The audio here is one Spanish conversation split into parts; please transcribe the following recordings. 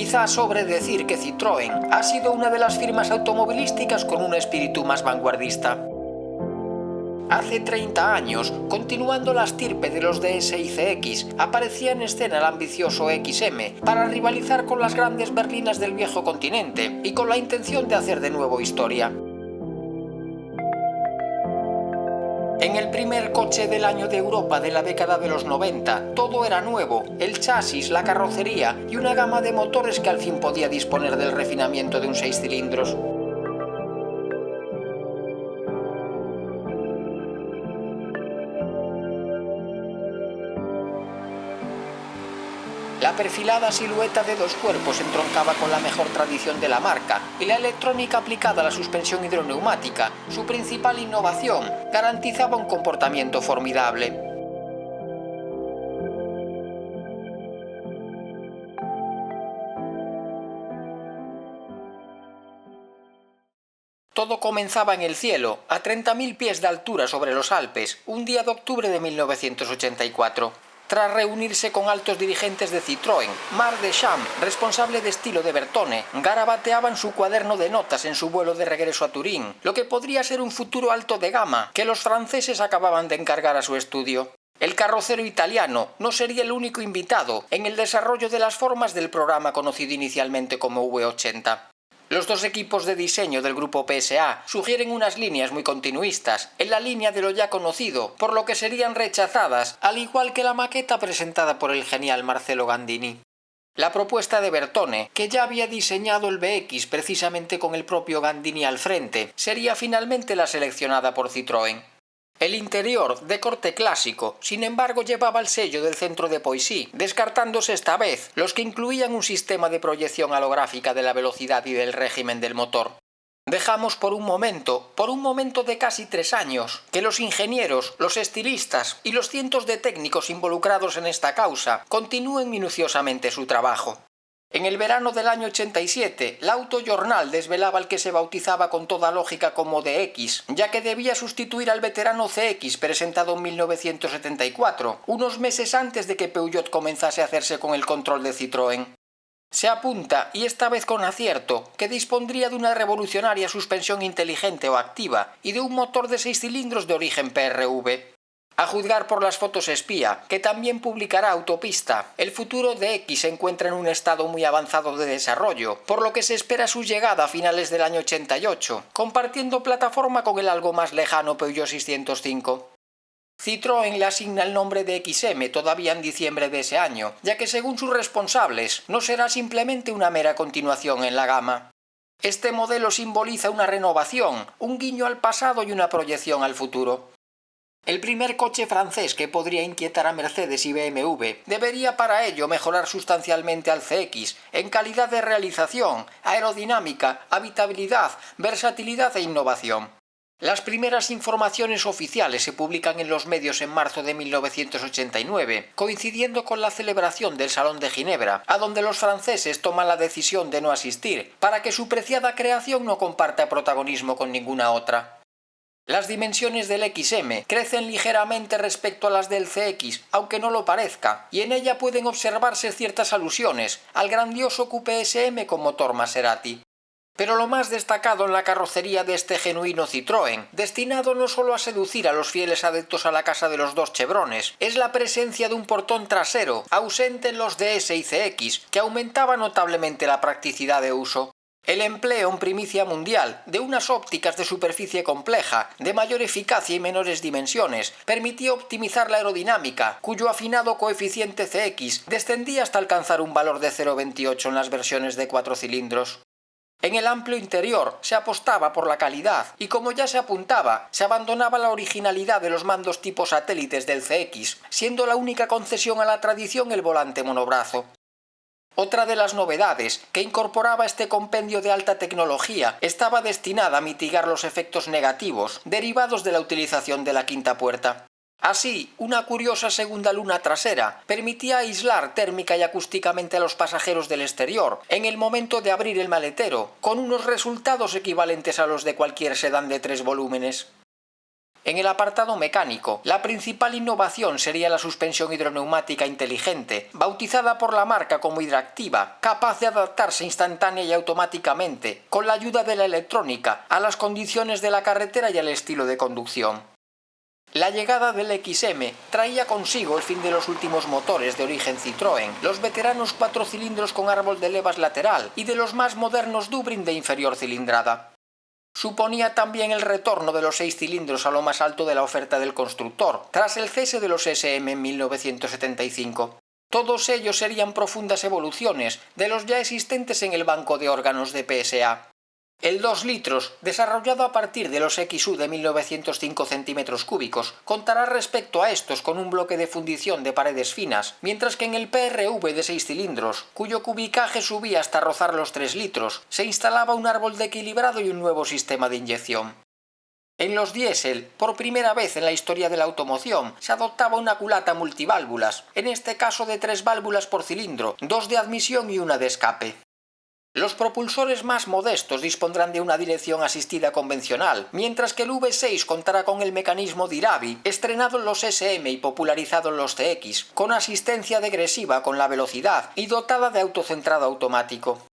Quizá sobre decir que Citroën ha sido una de las firmas automovilísticas con un espíritu más vanguardista. Hace 30 años, continuando la estirpe de los DS y CX, aparecía en escena el ambicioso XM para rivalizar con las grandes berlinas del viejo continente y con la intención de hacer de nuevo historia. En el primer coche del año de Europa de la década de los 90, todo era nuevo, el chasis, la carrocería y una gama de motores que al fin podía disponer del refinamiento de un 6 cilindros. La perfilada silueta de dos cuerpos entroncaba con la mejor tradición de la marca y la electrónica aplicada a la suspensión hidroneumática, su principal innovación, garantizaba un comportamiento formidable. Todo comenzaba en el cielo, a 30.000 pies de altura sobre los Alpes, un día de octubre de 1984. Tras reunirse con altos dirigentes de Citroën, Marc Deschamps, responsable de estilo de Bertone, garabateaba en su cuaderno de notas en su vuelo de regreso a Turín, lo que podría ser un futuro alto de gama que los franceses acababan de encargar a su estudio. El carrocero italiano no sería el único invitado en el desarrollo de las formas del programa conocido inicialmente como V80. Los dos equipos de diseño del grupo PSA sugieren unas líneas muy continuistas, en la línea de lo ya conocido, por lo que serían rechazadas, al igual que la maqueta presentada por el genial Marcello Gandini. La propuesta de Bertone, que ya había diseñado el BX precisamente con el propio Gandini al frente, sería finalmente la seleccionada por Citroën. El interior, de corte clásico, sin embargo llevaba el sello del centro de Poissy, descartándose esta vez los que incluían un sistema de proyección holográfica de la velocidad y del régimen del motor. Dejamos por un momento de casi 3 años, que los ingenieros, los estilistas y los cientos de técnicos involucrados en esta causa continúen minuciosamente su trabajo. En el verano del año 87, l'Auto Journal desvelaba el que se bautizaba con toda lógica como DX, ya que debía sustituir al veterano CX presentado en 1974, unos meses antes de que Peugeot comenzase a hacerse con el control de Citroën. Se apunta, y esta vez con acierto, que dispondría de una revolucionaria suspensión inteligente o activa y de un motor de 6 cilindros de origen PRV. A juzgar por las fotos espía, que también publicará Autopista, el futuro de X se encuentra en un estado muy avanzado de desarrollo, por lo que se espera su llegada a finales del año 88, compartiendo plataforma con el algo más lejano Peugeot 605. Citroën le asigna el nombre de XM todavía en diciembre de ese año, ya que según sus responsables, no será simplemente una mera continuación en la gama. Este modelo simboliza una renovación, un guiño al pasado y una proyección al futuro. El primer coche francés que podría inquietar a Mercedes y BMW debería para ello mejorar sustancialmente al CX en calidad de realización, aerodinámica, habitabilidad, versatilidad e innovación. Las primeras informaciones oficiales se publican en los medios en marzo de 1989, coincidiendo con la celebración del Salón de Ginebra, a donde los franceses toman la decisión de no asistir, para que su preciada creación no comparta protagonismo con ninguna otra. Las dimensiones del XM crecen ligeramente respecto a las del CX, aunque no lo parezca, y en ella pueden observarse ciertas alusiones al grandioso Coupé SM con motor Maserati. Pero lo más destacado en la carrocería de este genuino Citroën, destinado no solo a seducir a los fieles adeptos a la casa de los dos chevrones, es la presencia de un portón trasero, ausente en los DS y CX, que aumentaba notablemente la practicidad de uso. El empleo en primicia mundial de unas ópticas de superficie compleja, de mayor eficacia y menores dimensiones, permitía optimizar la aerodinámica, cuyo afinado coeficiente CX descendía hasta alcanzar un valor de 0,28 en las versiones de 4 cilindros. En el amplio interior se apostaba por la calidad y, como ya se apuntaba, se abandonaba la originalidad de los mandos tipo satélites del CX, siendo la única concesión a la tradición el volante monobrazo. Otra de las novedades que incorporaba este compendio de alta tecnología estaba destinada a mitigar los efectos negativos derivados de la utilización de la quinta puerta. Así, una curiosa segunda luna trasera permitía aislar térmica y acústicamente a los pasajeros del exterior en el momento de abrir el maletero, con unos resultados equivalentes a los de cualquier sedán de 3 volúmenes. En el apartado mecánico, la principal innovación sería la suspensión hidroneumática inteligente, bautizada por la marca como Hidractiva, capaz de adaptarse instantánea y automáticamente, con la ayuda de la electrónica, a las condiciones de la carretera y al estilo de conducción. La llegada del XM traía consigo el fin de los últimos motores de origen Citroën, los veteranos 4 cilindros con árbol de levas lateral y de los más modernos Dubrin de inferior cilindrada. Suponía también el retorno de los 6 cilindros a lo más alto de la oferta del constructor, tras el cese de los SM en 1975. Todos ellos serían profundas evoluciones de los ya existentes en el banco de órganos de PSA. El 2 litros, desarrollado a partir de los XU de 1905 centímetros cúbicos, contará respecto a estos con un bloque de fundición de paredes finas, mientras que en el PRV de 6 cilindros, cuyo cubicaje subía hasta rozar los 3 litros, se instalaba un árbol de equilibrado y un nuevo sistema de inyección. En los diésel, por primera vez en la historia de la automoción, se adoptaba una culata multiválvulas, en este caso de 3 válvulas por cilindro, 2 de admisión y una de escape. Los propulsores más modestos dispondrán de una dirección asistida convencional, mientras que el V6 contará con el mecanismo Diravi, estrenado en los SM y popularizado en los CX, con asistencia degresiva con la velocidad y dotada de autocentrado automático.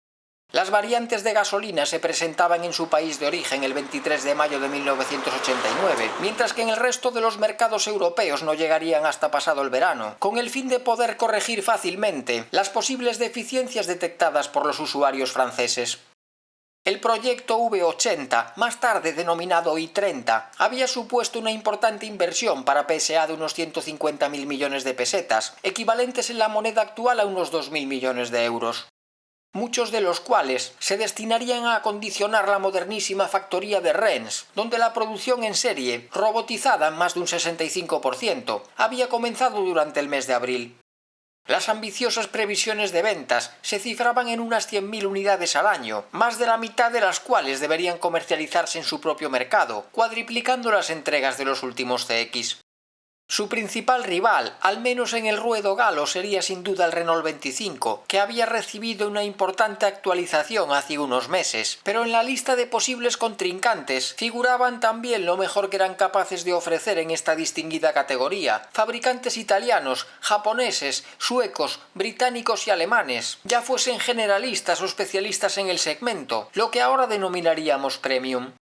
Las variantes de gasolina se presentaban en su país de origen el 23 de mayo de 1989, mientras que en el resto de los mercados europeos no llegarían hasta pasado el verano, con el fin de poder corregir fácilmente las posibles deficiencias detectadas por los usuarios franceses. El proyecto V80, más tarde denominado I30, había supuesto una importante inversión para PSA de unos 150.000 millones de pesetas, equivalentes en la moneda actual a unos 2.000 millones de euros. Muchos de los cuales se destinarían a acondicionar la modernísima factoría de Rennes, donde la producción en serie, robotizada en más de un 65%, había comenzado durante el mes de abril. Las ambiciosas previsiones de ventas se cifraban en unas 100.000 unidades al año, más de la mitad de las cuales deberían comercializarse en su propio mercado, cuadriplicando las entregas de los últimos CX. Su principal rival, al menos en el ruedo galo, sería sin duda el Renault 25, que había recibido una importante actualización hace unos meses, pero en la lista de posibles contrincantes figuraban también lo mejor que eran capaces de ofrecer en esta distinguida categoría, fabricantes italianos, japoneses, suecos, británicos y alemanes, ya fuesen generalistas o especialistas en el segmento, lo que ahora denominaríamos premium.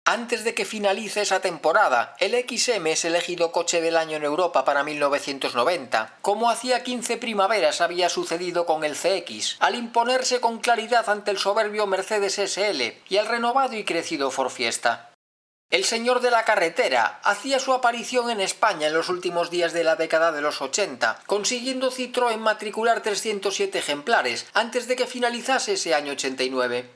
Antes de que finalice esa temporada, el XM es elegido coche del año en Europa para 1990, como hacía 15 primaveras había sucedido con el CX, al imponerse con claridad ante el soberbio Mercedes SL y el renovado y crecido Ford Fiesta. El señor de la carretera hacía su aparición en España en los últimos días de la década de los 80, consiguiendo Citroën matricular 307 ejemplares antes de que finalizase ese año 89.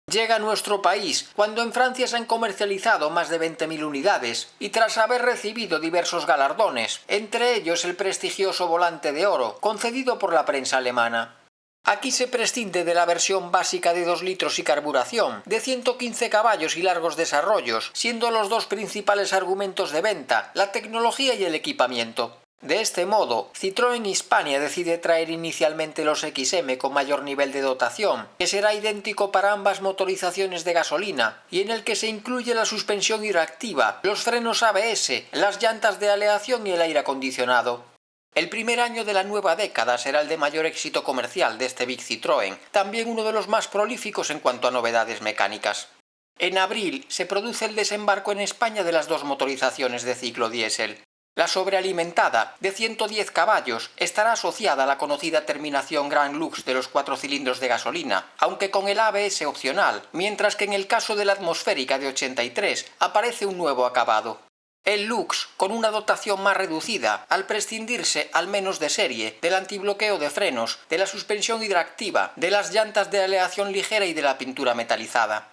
Llega a nuestro país cuando en Francia se han comercializado más de 20.000 unidades y tras haber recibido diversos galardones, entre ellos el prestigioso Volante de Oro, concedido por la prensa alemana. Aquí se prescinde de la versión básica de 2 litros y carburación, de 115 caballos y largos desarrollos, siendo los dos principales argumentos de venta la tecnología y el equipamiento. De este modo, Citroën Hispania decide traer inicialmente los XM con mayor nivel de dotación, que será idéntico para ambas motorizaciones de gasolina, y en el que se incluye la suspensión hidractiva, los frenos ABS, las llantas de aleación y el aire acondicionado. El primer año de la nueva década será el de mayor éxito comercial de este Big Citroën, también uno de los más prolíficos en cuanto a novedades mecánicas. En abril se produce el desembarco en España de las dos motorizaciones de ciclo diésel. La sobrealimentada, de 110 caballos, estará asociada a la conocida terminación Grand Lux de los 4 cilindros de gasolina, aunque con el ABS opcional, mientras que en el caso de la atmosférica de 83 aparece un nuevo acabado. El Lux, con una dotación más reducida, al prescindirse, al menos de serie, del antibloqueo de frenos, de la suspensión hidractiva, de las llantas de aleación ligera y de la pintura metalizada.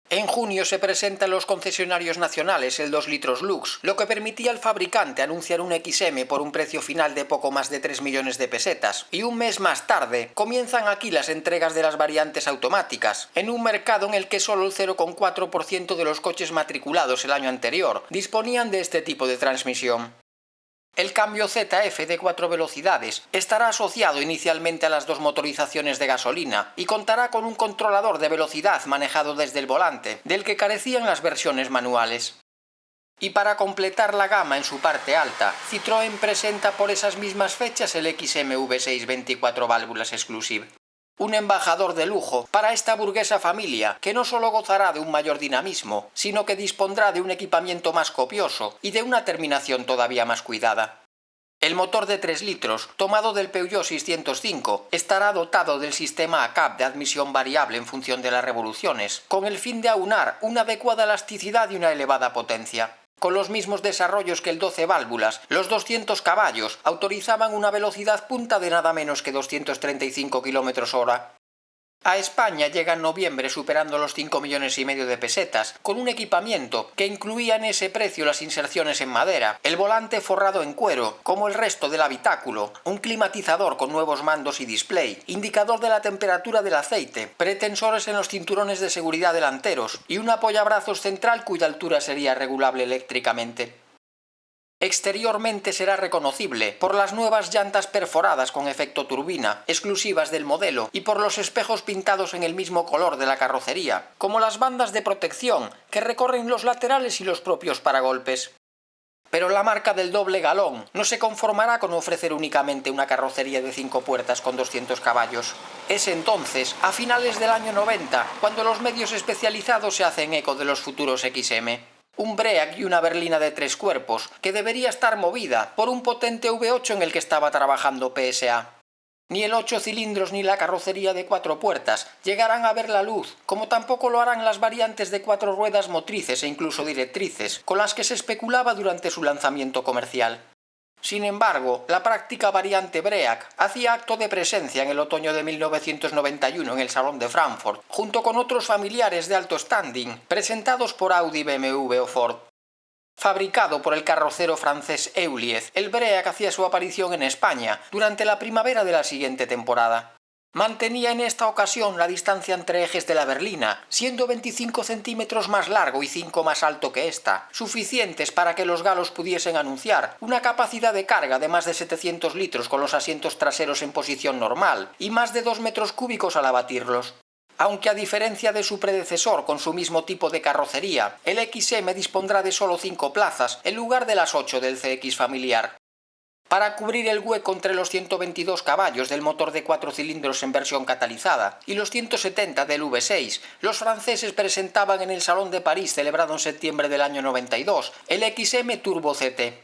En junio se presenta en los concesionarios nacionales el 2 litros Lux, lo que permitía al fabricante anunciar un XM por un precio final de poco más de 3 millones de pesetas, y un mes más tarde comienzan aquí las entregas de las variantes automáticas, en un mercado en el que solo el 0,4% de los coches matriculados el año anterior disponían de este tipo de transmisión. El cambio ZF de 4 velocidades estará asociado inicialmente a las dos motorizaciones de gasolina y contará con un controlador de velocidad manejado desde el volante, del que carecían las versiones manuales. Y para completar la gama en su parte alta, Citroën presenta por esas mismas fechas el XMV6 24 válvulas Exclusive. Un embajador de lujo para esta burguesa familia que no solo gozará de un mayor dinamismo, sino que dispondrá de un equipamiento más copioso y de una terminación todavía más cuidada. El motor de 3 litros, tomado del Peugeot 605, estará dotado del sistema ACAP de admisión variable en función de las revoluciones, con el fin de aunar una adecuada elasticidad y una elevada potencia. Con los mismos desarrollos que el 12 válvulas, los 200 caballos autorizaban una velocidad punta de nada menos que 235 km/h. A España llega en noviembre superando los 5,5 millones de pesetas, con un equipamiento que incluía en ese precio las inserciones en madera, el volante forrado en cuero, como el resto del habitáculo, un climatizador con nuevos mandos y display, indicador de la temperatura del aceite, pretensores en los cinturones de seguridad delanteros y un apoyabrazos central cuya altura sería regulable eléctricamente. Exteriormente será reconocible por las nuevas llantas perforadas con efecto turbina, exclusivas del modelo, y por los espejos pintados en el mismo color de la carrocería, como las bandas de protección que recorren los laterales y los propios paragolpes. Pero la marca del doble galón no se conformará con ofrecer únicamente una carrocería de 5 puertas con 200 caballos. Es entonces, a finales del año 90, cuando los medios especializados se hacen eco de los futuros XM. Un BREAC y una berlina de 3 cuerpos, que debería estar movida por un potente V8 en el que estaba trabajando PSA. Ni el 8 cilindros ni la carrocería de 4 puertas llegarán a ver la luz, como tampoco lo harán las variantes de 4 ruedas motrices e incluso directrices, con las que se especulaba durante su lanzamiento comercial. Sin embargo, la práctica variante BREAC hacía acto de presencia en el otoño de 1991 en el Salón de Frankfurt, junto con otros familiares de alto standing, presentados por Audi, BMW o Ford. Fabricado por el carrocero francés Heuliez, el BREAC hacía su aparición en España durante la primavera de la siguiente temporada. Mantenía en esta ocasión la distancia entre ejes de la berlina, siendo 25 centímetros más largo y 5 más alto que esta, suficientes para que los galos pudiesen anunciar una capacidad de carga de más de 700 litros con los asientos traseros en posición normal y más de 2 metros cúbicos al abatirlos. Aunque a diferencia de su predecesor con su mismo tipo de carrocería, el XM dispondrá de solo 5 plazas en lugar de las 8 del CX familiar. Para cubrir el hueco entre los 122 caballos del motor de 4 cilindros en versión catalizada y los 170 del V6, los franceses presentaban en el Salón de París celebrado en septiembre del año 92 el XM Turbo CT.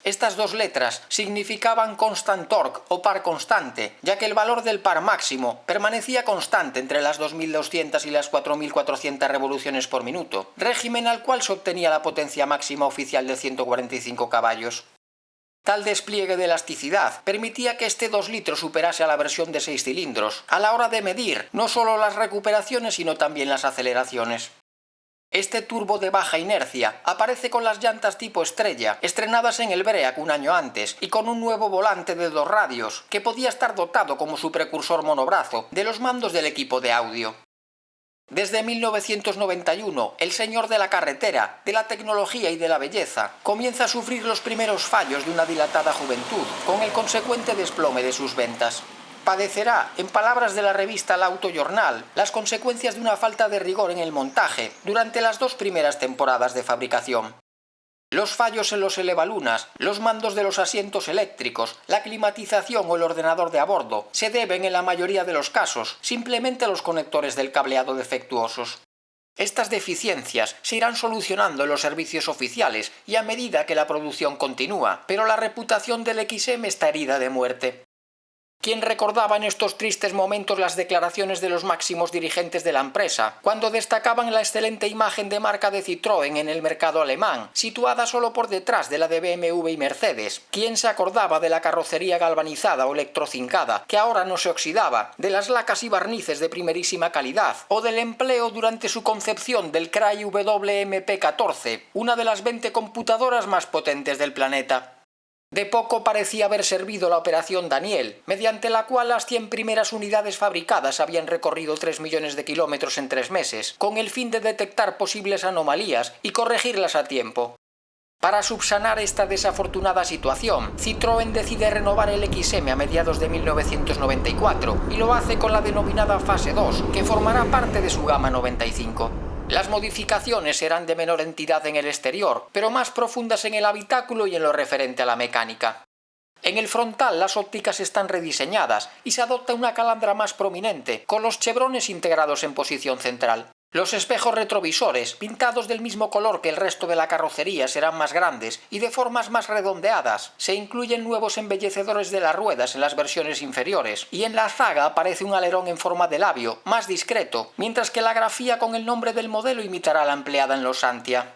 Estas dos letras significaban Constant Torque o par constante, ya que el valor del par máximo permanecía constante entre las 2200 y las 4400 revoluciones por minuto, régimen al cual se obtenía la potencia máxima oficial de 145 caballos. Tal despliegue de elasticidad permitía que este 2 litros superase a la versión de 6 cilindros, a la hora de medir no solo las recuperaciones sino también las aceleraciones. Este turbo de baja inercia aparece con las llantas tipo estrella, estrenadas en el BREAC un año antes, y con un nuevo volante de 2 radios, que podía estar dotado como su precursor monobrazo de los mandos del equipo de audio. Desde 1991, el señor de la carretera, de la tecnología y de la belleza, comienza a sufrir los primeros fallos de una dilatada juventud, con el consecuente desplome de sus ventas. Padecerá, en palabras de la revista L'Auto-Journal, las consecuencias de una falta de rigor en el montaje durante las 2 primeras temporadas de fabricación. Los fallos en los elevalunas, los mandos de los asientos eléctricos, la climatización o el ordenador de a bordo se deben en la mayoría de los casos simplemente a los conectores del cableado defectuosos. Estas deficiencias se irán solucionando en los servicios oficiales y a medida que la producción continúa, pero la reputación del XM está herida de muerte. ¿Quién recordaba en estos tristes momentos las declaraciones de los máximos dirigentes de la empresa, cuando destacaban la excelente imagen de marca de Citroën en el mercado alemán, situada solo por detrás de la de BMW y Mercedes? ¿Quién se acordaba de la carrocería galvanizada o electrocincada, que ahora no se oxidaba, de las lacas y barnices de primerísima calidad, o del empleo durante su concepción del Cray WMP14, una de las 20 computadoras más potentes del planeta? De poco parecía haber servido la operación Daniel, mediante la cual las 100 primeras unidades fabricadas habían recorrido 3 millones de kilómetros en 3 meses, con el fin de detectar posibles anomalías y corregirlas a tiempo. Para subsanar esta desafortunada situación, Citroën decide renovar el XM a mediados de 1994 y lo hace con la denominada Fase 2, que formará parte de su gama 95. Las modificaciones serán de menor entidad en el exterior, pero más profundas en el habitáculo y en lo referente a la mecánica. En el frontal las ópticas están rediseñadas y se adopta una calandra más prominente, con los chevrones integrados en posición central. Los espejos retrovisores, pintados del mismo color que el resto de la carrocería, serán más grandes y de formas más redondeadas. Se incluyen nuevos embellecedores de las ruedas en las versiones inferiores, y en la zaga aparece un alerón en forma de labio, más discreto, mientras que la grafía con el nombre del modelo imitará la empleada en los Santia.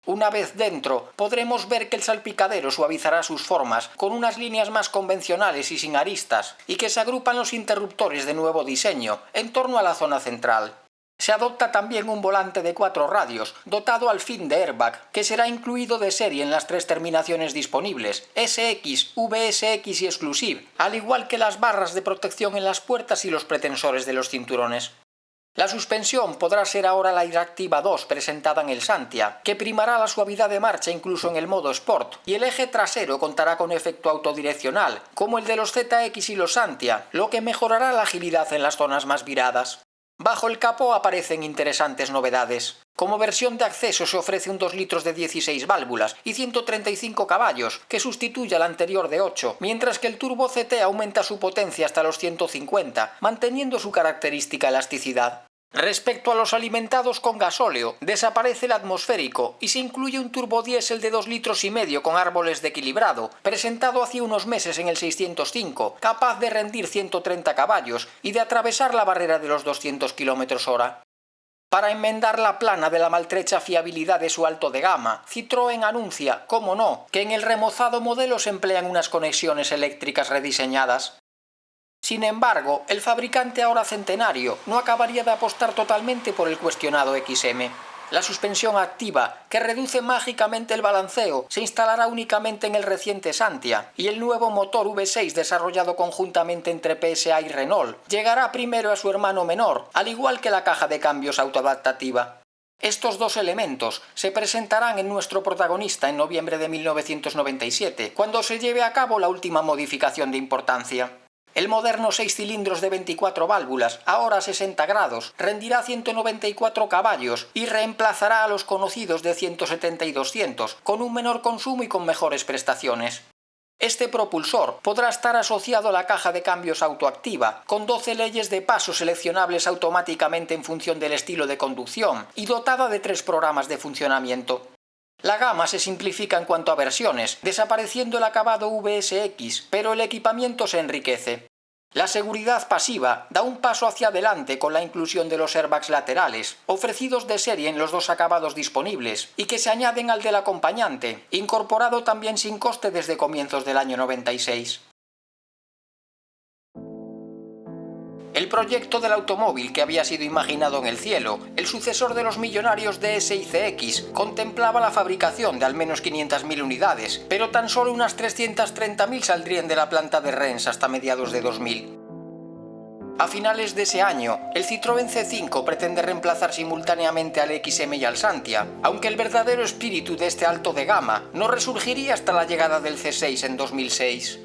Una vez dentro, podremos ver que el salpicadero suavizará sus formas con unas líneas más convencionales y sin aristas, y que se agrupan los interruptores de nuevo diseño, en torno a la zona central. Se adopta también un volante de 4 radios, dotado al fin de airbag, que será incluido de serie en las 3 terminaciones disponibles, SX, VSX y Exclusive, al igual que las barras de protección en las puertas y los pretensores de los cinturones. La suspensión podrá ser ahora la Iractiva 2 presentada en el Santia, que primará la suavidad de marcha incluso en el modo Sport, y el eje trasero contará con efecto autodireccional, como el de los ZX y los Santia, lo que mejorará la agilidad en las zonas más viradas. Bajo el capó aparecen interesantes novedades. Como versión de acceso se ofrece un 2 litros de 16 válvulas y 135 caballos, que sustituye al anterior de 8, mientras que el Turbo CT aumenta su potencia hasta los 150, manteniendo su característica elasticidad. Respecto a los alimentados con gasóleo, desaparece el atmosférico y se incluye un turbodiesel de 2,5 litros con árboles de equilibrado, presentado hace unos meses en el 605, capaz de rendir 130 caballos y de atravesar la barrera de los 200 km/h. Para enmendar la plana de la maltrecha fiabilidad de su alto de gama, Citroën anuncia, como no, que en el remozado modelo se emplean unas conexiones eléctricas rediseñadas. Sin embargo, el fabricante ahora centenario no acabaría de apostar totalmente por el cuestionado XM. La suspensión activa, que reduce mágicamente el balanceo, se instalará únicamente en el reciente Santia, y el nuevo motor V6 desarrollado conjuntamente entre PSA y Renault llegará primero a su hermano menor, al igual que la caja de cambios autoadaptativa. Estos dos elementos se presentarán en nuestro protagonista en noviembre de 1997, cuando se lleve a cabo la última modificación de importancia. El moderno 6 cilindros de 24 válvulas, ahora 60 grados, rendirá 194 caballos y reemplazará a los conocidos de 170 y 200, con un menor consumo y con mejores prestaciones. Este propulsor podrá estar asociado a la caja de cambios autoactiva, con 12 leyes de paso seleccionables automáticamente en función del estilo de conducción y dotada de 3 programas de funcionamiento. La gama se simplifica en cuanto a versiones, desapareciendo el acabado VSX, pero el equipamiento se enriquece. La seguridad pasiva da un paso hacia adelante con la inclusión de los airbags laterales, ofrecidos de serie en los 2 acabados disponibles, y que se añaden al del acompañante, incorporado también sin coste desde comienzos del año 96. El proyecto del automóvil que había sido imaginado en el cielo, el sucesor de los millonarios DS y CX, contemplaba la fabricación de al menos 500.000 unidades, pero tan solo unas 330.000 saldrían de la planta de Rennes hasta mediados de 2000. A finales de ese año, el Citroën C5 pretende reemplazar simultáneamente al XM y al Santia, aunque el verdadero espíritu de este alto de gama no resurgiría hasta la llegada del C6 en 2006.